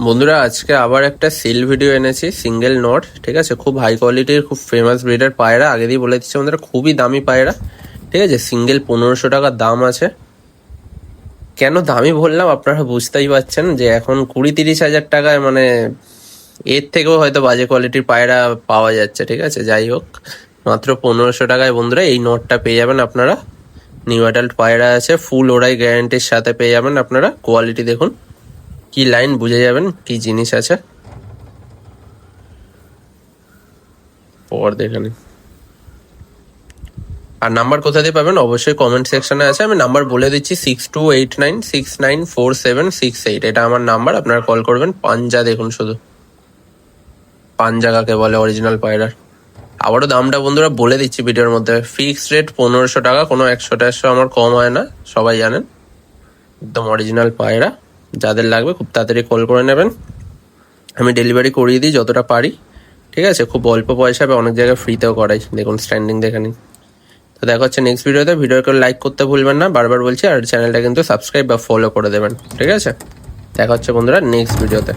বন্ধুরা আজকে আবার একটা সেল ভিডিও এনেছি সিঙ্গেল নট, ঠিক আছে। খুব হাই কোয়ালিটির, খুব ফেমাস ব্রিডের পায়রা। আগে দিয়ে বলে দিচ্ছি বন্ধুরা, খুবই দামি পায়রা, ঠিক আছে। সিঙ্গেল 1500 টাকা দাম আছে। কেন দামি বললাম আপনারা বুঝতেই পারছেন যে এখন 20-30 হাজার টাকায় মানে এর থেকেও হয়তো বাজে কোয়ালিটির পায়রা পাওয়া যাচ্ছে, ঠিক আছে। যাই হোক, মাত্র 1500 টাকায় বন্ধুরা এই নটটা পেয়ে যাবেন আপনারা। নিউ অ্যাডাল্ট পায়রা আছে, ফুল ওড়াই গ্যারান্টির সাথে পেয়ে যাবেন আপনারা। কোয়ালিটি দেখুন, কি লাইন, বুঝে যাবেন কি জিনিস আছে। পর দেখে নিন। আর নাম্বার কোথা দিয়ে পাবেন অবশ্যই কমেন্ট সেকশনে আছে, আমি নাম্বার বলে দিচ্ছি 6289694768। এটা আমার নাম্বার, আপনারা কল করবেন। পাঞ্জা দেখুন শুধু, পাঞ্জা কাকে বলে অরিজিনাল পায়রার। আবারও দামটা বন্ধুরা বলে দিচ্ছি ভিডিওর মধ্যে, ফিক্সড রেট 1500 টাকা, কোনো 100-150 আমার কম হয় না, সবাই জানেন। একদম অরিজিনাল পায়রা, যাদের লাগবে খুব তাড়াতাড়ি কল করে নেবেন। আমি ডেলিভারি করিয়ে দিই যতটা পারি, ঠিক আছে। খুব অল্প পয়সা, অনেক জায়গায় ফ্রিতেও করাই। দেখুন স্ট্যান্ডিং দেখে নিন। তো দেখা হচ্ছে নেক্সট ভিডিওতে। ভিডিওকে লাইক করতে ভুলবেন না, বারবার বলছি। আর চ্যানেলটা কিন্তু সাবস্ক্রাইব বা ফলো করে দেবেন, ঠিক আছে। দেখা হচ্ছে বন্ধুরা নেক্সট ভিডিওতে।